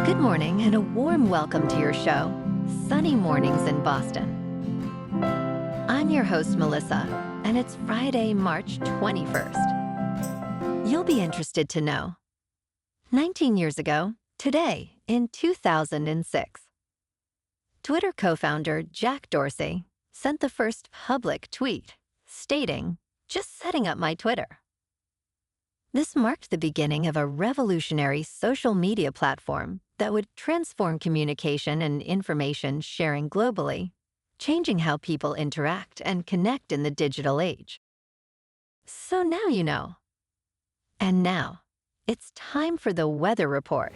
Good morning and a warm welcome to your show, Sunny Mornings in Boston. I'm your host, Melissa, and it's Friday, March 21st. You'll be interested to know. 19 years ago, today, in 2006, Twitter co-founder Jack Dorsey sent the first public tweet stating, "Just setting up my Twitter." This marked the beginning of a revolutionary social media platform that would transform communication and information sharing globally, changing how people interact and connect in the digital age. So now you know. And now, it's time for the weather report.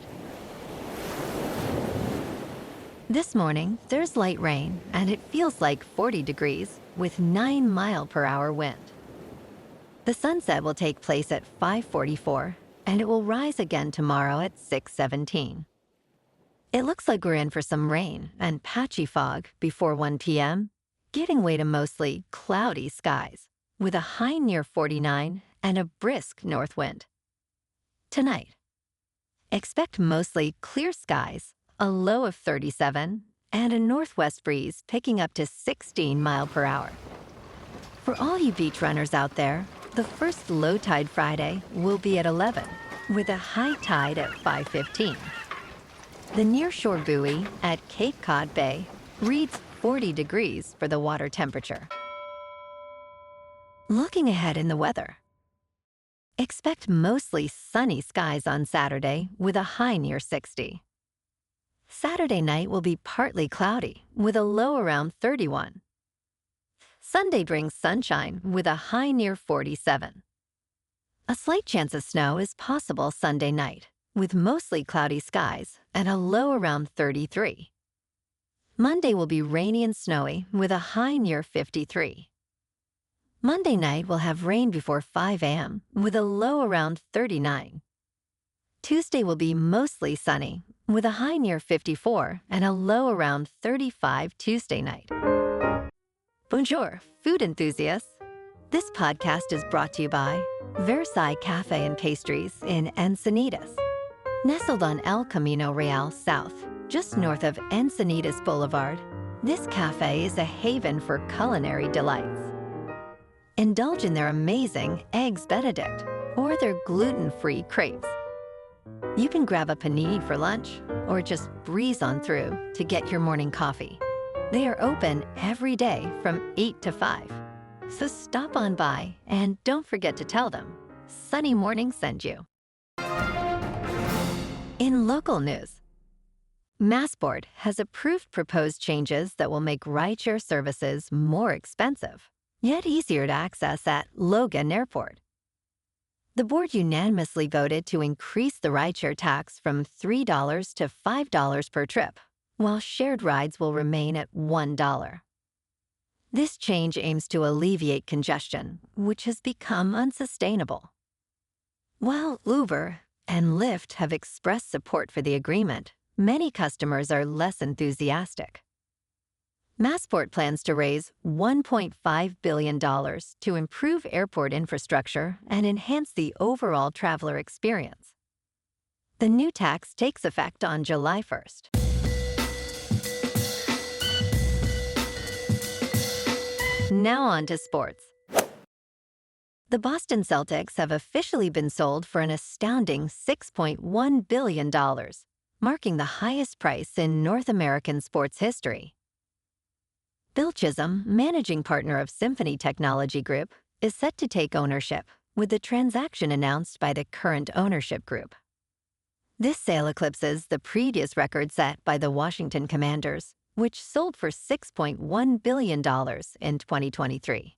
This morning, there's light rain, and it feels like 40 degrees with 9-mile-per-hour wind. The sunset will take place at 5:44, and it will rise again tomorrow at 6:17. It looks like we're in for some rain and patchy fog before 1 p.m., giving way to mostly cloudy skies, with a high near 49 and a brisk north wind. Tonight, expect mostly clear skies, a low of 37, and a northwest breeze picking up to 16 miles per hour. For all you beach runners out there, the first low tide Friday will be at 11, with a high tide at 5:15. The nearshore buoy at Cape Cod Bay reads 40 degrees for the water temperature. Looking ahead in the weather, expect mostly sunny skies on Saturday with a high near 60. Saturday night will be partly cloudy with a low around 31. Sunday brings sunshine with a high near 47. A slight chance of snow is possible Sunday night, with mostly cloudy skies and a low around 33. Monday will be rainy and snowy with a high near 53. Monday night will have rain before 5 a.m. with a low around 39. Tuesday will be mostly sunny with a high near 54 and a low around 35 Tuesday night. Bonjour, food enthusiasts. This podcast is brought to you by Versailles Cafe and Pastries in Encinitas. Nestled on El Camino Real South, just north of Encinitas Boulevard, this cafe is a haven for culinary delights. Indulge in their amazing Eggs Benedict or their gluten-free crepes. You can grab a panini for lunch or just breeze on through to get your morning coffee. They are open every day from 8 to 5. So stop on by and don't forget to tell them Sunny Morning sent you. In local news, Massport has approved proposed changes that will make rideshare services more expensive, yet easier to access at Logan Airport. The board unanimously voted to increase the rideshare tax from $3 to $5 per trip, while shared rides will remain at $1. This change aims to alleviate congestion, which has become unsustainable. While Uber and Lyft have expressed support for the agreement, many customers are less enthusiastic. Massport plans to raise $1.5 billion to improve airport infrastructure and enhance the overall traveler experience. The new tax takes effect on July 1st. Now on to sports. The Boston Celtics have officially been sold for an astounding $6.1 billion, marking the highest price in North American sports history. Bill Chisholm, managing partner of Symphony Technology Group, is set to take ownership, with the transaction announced by the current ownership group. This sale eclipses the previous record set by the Washington Commanders, which sold for $6.1 billion in 2023.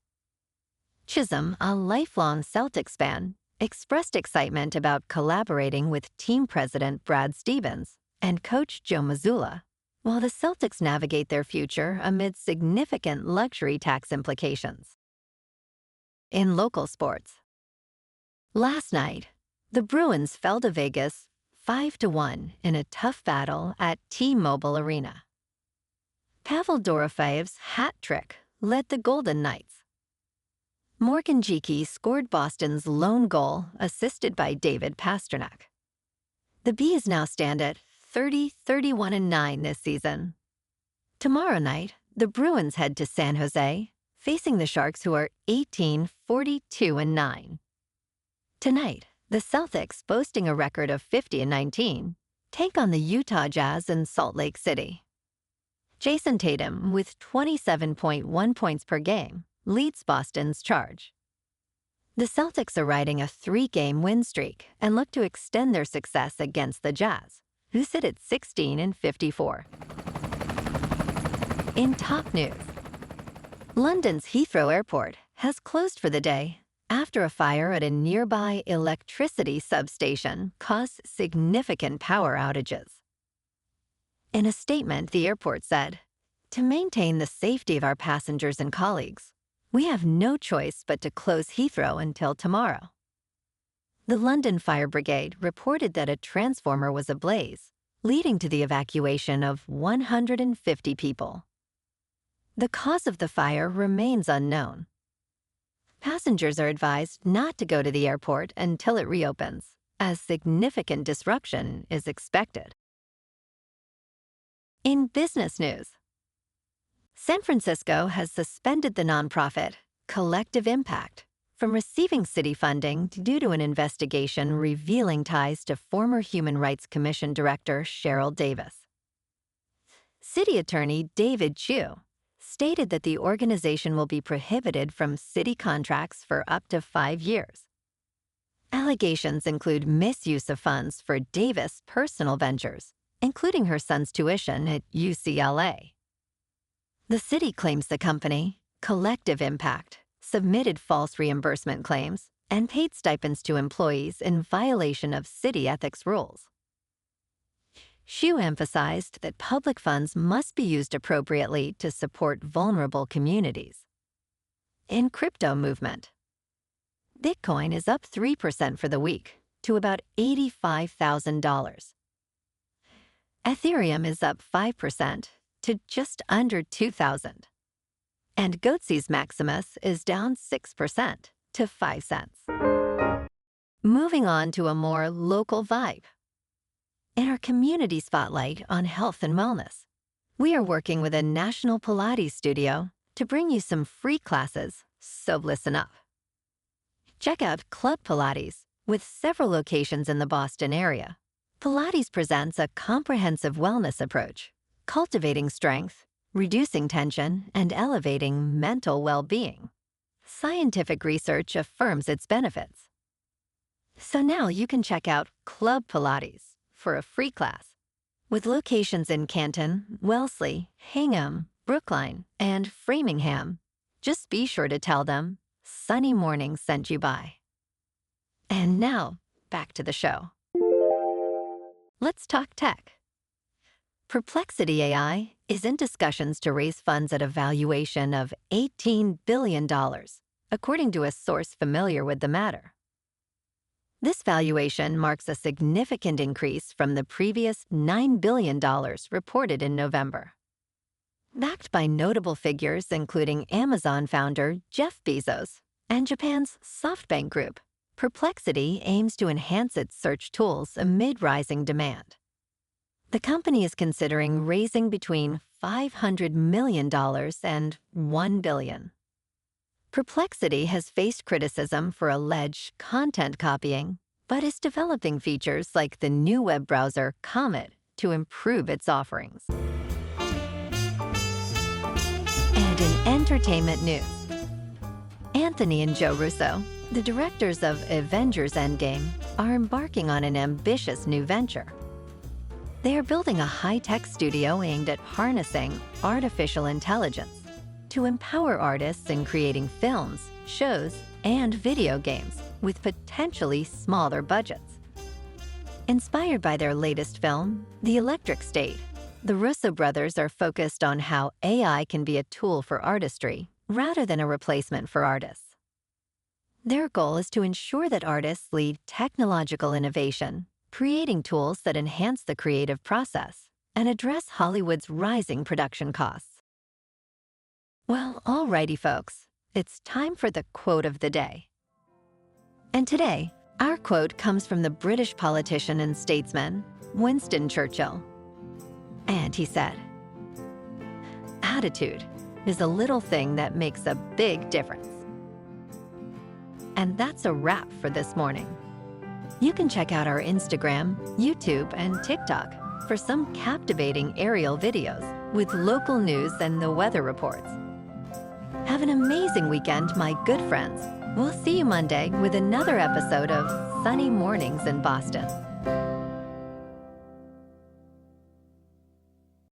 Chisholm, a lifelong Celtics fan, expressed excitement about collaborating with team president Brad Stevens and coach Joe Mazzulla, while the Celtics navigate their future amid significant luxury tax implications. In local sports, last night, the Bruins fell to Vegas 5-1 in a tough battle at T-Mobile Arena. Pavel Dorofeev's hat trick led the Golden Knights. Morgan Geekie scored Boston's lone goal, assisted by David Pastrnak. The Bees now stand at 30, 31-9 this season. Tomorrow night, the Bruins head to San Jose, facing the Sharks, who are 18, 42-9. Tonight, the Celtics, boasting a record of 50-19, take on the Utah Jazz in Salt Lake City. Jason Tatum, with 27.1 points per game, leads Boston's charge. The Celtics are riding a 3-game win streak and look to extend their success against the Jazz, who sit at 16-54. In top news, London's Heathrow Airport has closed for the day after a fire at a nearby electricity substation caused significant power outages. In a statement, the airport said, "To maintain the safety of our passengers and colleagues, we have no choice but to close Heathrow until tomorrow." The London Fire Brigade reported that a transformer was ablaze, leading to the evacuation of 150 people. The cause of the fire remains unknown. Passengers are advised not to go to the airport until it reopens, as significant disruption is expected. In business news, San Francisco has suspended the nonprofit Collective Impact from receiving city funding due to an investigation revealing ties to former Human Rights Commission Director Cheryl Davis. City Attorney David Chu stated that the organization will be prohibited from city contracts for up to 5 years. Allegations include misuse of funds for Davis' personal ventures, including her son's tuition at UCLA. The city claims the company, Collective Impact, submitted false reimbursement claims and paid stipends to employees in violation of city ethics rules. Xu emphasized that public funds must be used appropriately to support vulnerable communities. In crypto movement, Bitcoin is up 3% for the week to about $85,000. Ethereum is up 5% to just under 2,000. And Goatse's Maximus is down 6% to 5 cents. Moving on to a more local vibe. In our community spotlight on health and wellness, we are working with a national Pilates studio to bring you some free classes, so listen up. Check out Club Pilates, with several locations in the Boston area. Pilates presents a comprehensive wellness approach, cultivating strength, reducing tension, and elevating mental well-being. Scientific research affirms its benefits. So now you can check out Club Pilates for a free class. With locations in Canton, Wellesley, Hingham, Brookline, and Framingham, just be sure to tell them Sunny Morning sent you by. And now, back to the show. Let's talk tech. Perplexity AI is in discussions to raise funds at a valuation of $18 billion, according to a source familiar with the matter. This valuation marks a significant increase from the previous $9 billion reported in November. Backed by notable figures including Amazon founder Jeff Bezos and Japan's SoftBank Group, Perplexity aims to enhance its search tools amid rising demand. The company is considering raising between $500 million and $1 billion. Perplexity has faced criticism for alleged content copying, but is developing features like the new web browser Comet to improve its offerings. And in entertainment news, Anthony and Joe Russo, the directors of Avengers Endgame, are embarking on an ambitious new venture. They are building a high-tech studio aimed at harnessing artificial intelligence to empower artists in creating films, shows, and video games with potentially smaller budgets. Inspired by their latest film, The Electric State, the Russo brothers are focused on how AI can be a tool for artistry rather than a replacement for artists. Their goal is to ensure that artists lead technological innovation, creating tools that enhance the creative process and address Hollywood's rising production costs. Well, alrighty folks, it's time for the quote of the day. And today, Our quote comes from the British politician and statesman, Winston Churchill. And he said, "Attitude is a little thing that makes a big difference." And that's a wrap for this morning. You can check out our Instagram, YouTube, and TikTok for some captivating aerial videos with local news and the weather reports. Have an amazing weekend, my good friends. We'll see you Monday with another episode of Sunny Mornings in Boston.